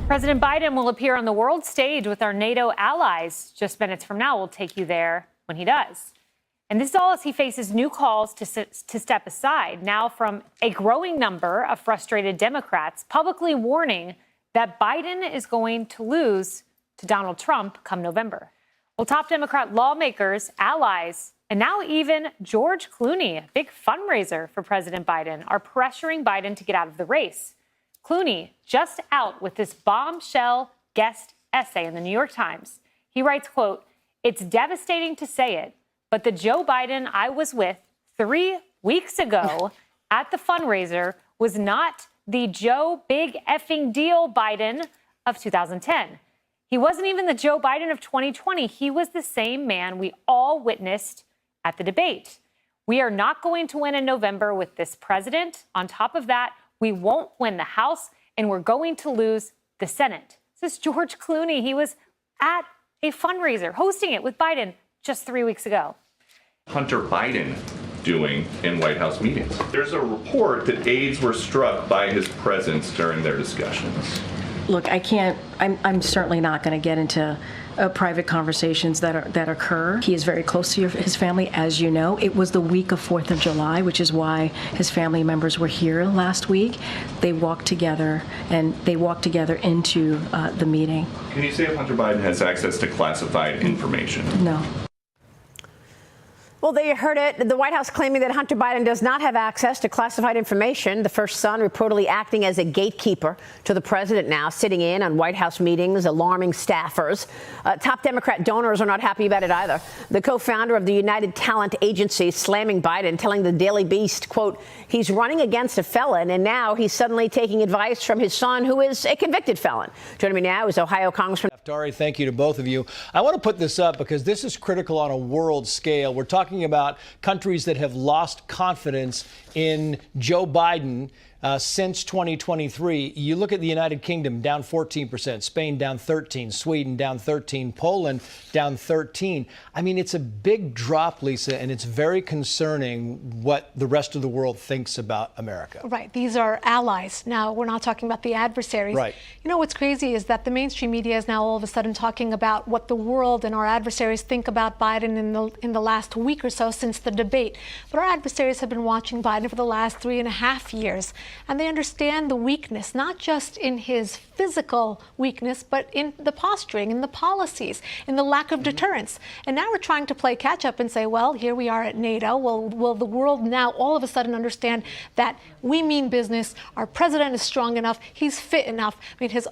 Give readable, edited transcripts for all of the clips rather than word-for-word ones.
President Biden will appear on the world stage with our NATO allies. Just minutes from now, we'll take you there when he does. And this is all as he faces new calls to step aside, now from a growing number of frustrated Democrats publicly warning that Biden is going to lose to Donald Trump come November. Well, top Democrat lawmakers, allies, and now even George Clooney, a big fundraiser for President Biden, are pressuring Biden to get out of the race. Clooney just out with this bombshell guest essay in the New York Times. He writes, quote, "It's devastating to say it, but the Joe Biden I was with 3 weeks ago at the fundraiser was not the Joe Big Effing Deal Biden of 2010. He wasn't even the Joe Biden of 2020. He was the same man we all witnessed at the debate. We are not going to win in November with this president. On top of that, we won't win the House, and we're going to lose the Senate." This is George Clooney. He was at a fundraiser, hosting it with Biden just 3 weeks ago. Hunter Biden doing in White House meetings? There's a report that aides were struck by his presence during their discussions. Look, I'm certainly not going to get into private conversations that occur. He is very close to his family, as you know. It was the week of 4th of July, which is why his family members were here last week. They walked together into the meeting. Can you say if Hunter Biden has access to classified information? No. Well, there you heard it. The White House claiming that Hunter Biden does not have access to classified information. The first son reportedly acting as a gatekeeper to the president now, sitting in on White House meetings, alarming staffers. Top Democrat donors are not happy about it either. The co-founder of the United Talent Agency slamming Biden, telling the Daily Beast, quote, "He's running against a felon, and now he's suddenly taking advice from his son, who is a convicted felon." Joining me now is Ohio Congressman. Thank you to both of you. I want to put this up because this is critical on a world scale. We're talking about countries that have lost confidence in Joe Biden since 2023. You look at the United Kingdom, down 14%, Spain down 13%, Sweden down 13%, Poland down 13%. I mean, it's a big drop, Lisa, and it's very concerning what the rest of the world thinks about America. Right. These are allies. Now, we're not talking about the adversaries. Right. You know, what's crazy is that the mainstream media is now all of a sudden talking about what the world and our adversaries think about Biden in the last week or so since the debate. But our adversaries have been watching Biden for the last 3.5 years. And they understand the weakness, not just in his physical weakness, but in the posturing, in the policies, in the lack of deterrence. And now we're trying to play catch up and say, well, here we are at NATO. Will the world now all of a sudden understand that we mean business? Our president is strong enough. He's fit enough. I mean, his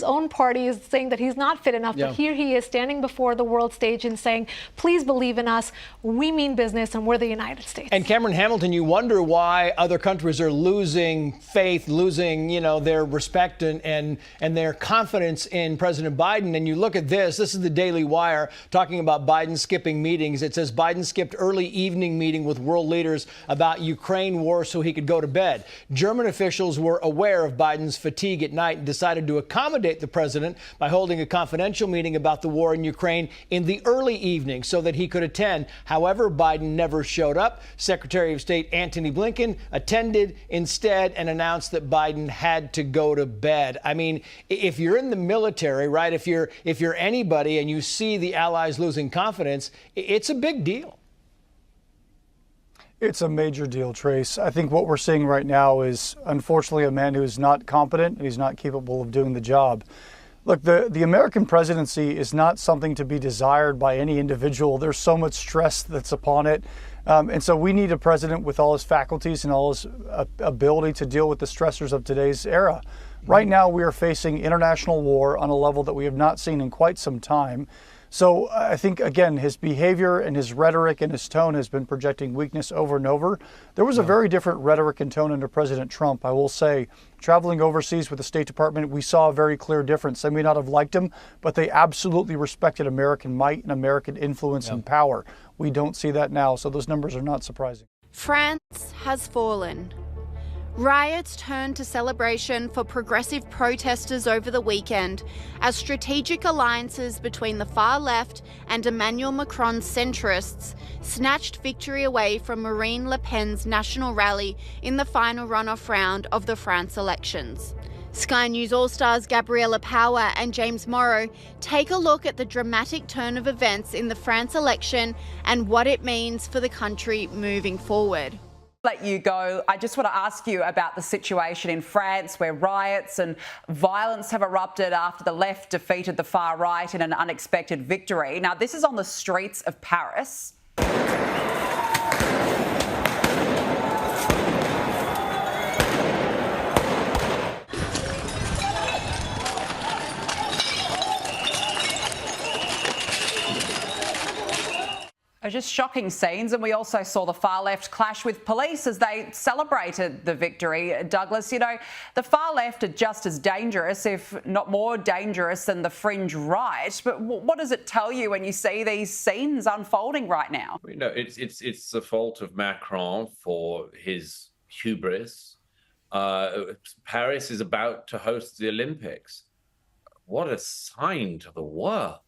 own party is saying that he's not fit enough. Yeah. But here he is standing before the world stage and saying, please believe in us. We mean business, and we're the United States. And Cameron Hamilton, you wonder why other countries are losing faith, losing, their respect and their confidence in President Biden. And you look at this is the Daily Wire talking about Biden skipping meetings. It says Biden skipped early evening meeting with world leaders about Ukraine war so he could go to bed. German officials were aware of Biden's fatigue at night and decided to accommodate the president by holding a confidential meeting about the war in Ukraine in the early evening so that he could attend. However, Biden never showed up. Secretary of State Antony Blinken attended instead and announced that Biden had to go to bed. I mean, if you're in the military, right, if you're anybody and you see the allies losing confidence, it's a big deal. It's a major deal, Trace. I think what we're seeing right now is, unfortunately, a man who is not competent and he's not capable of doing the job. Look, the American presidency is not something to be desired by any individual. There's so much stress that's upon it. And so we need a president with all his faculties and all his ability to deal with the stressors of today's era. Right now, we are facing international war on a level that we have not seen in quite some time. So I think, again, his behavior and his rhetoric and his tone has been projecting weakness over and over. There was a very different rhetoric and tone under President Trump, I will say. Traveling overseas with the State Department, we saw a very clear difference. They may not have liked him, but they absolutely respected American might and American influence and power. We don't see that now, so those numbers are not surprising. France has fallen. Riots turned to celebration for progressive protesters over the weekend as strategic alliances between the far left and Emmanuel Macron's centrists snatched victory away from Marine Le Pen's national rally in the final runoff round of the France elections. Sky News All-Stars Gabriella Power and James Morrow take a look at the dramatic turn of events in the France election and what it means for the country moving forward. Let you go, I just want to ask you about the situation in France where riots and violence have erupted after the left defeated the far right in an unexpected victory. Now, this is on the streets of Paris. Just shocking scenes, and we also saw the far left clash with police as they celebrated the victory. Douglas, you know, the far left are just as dangerous, if not more dangerous, than the fringe right. But what does it tell you when you see these scenes unfolding right now? You know, it's the fault of Macron for his hubris. Paris is about to host the Olympics. What a sign to the world.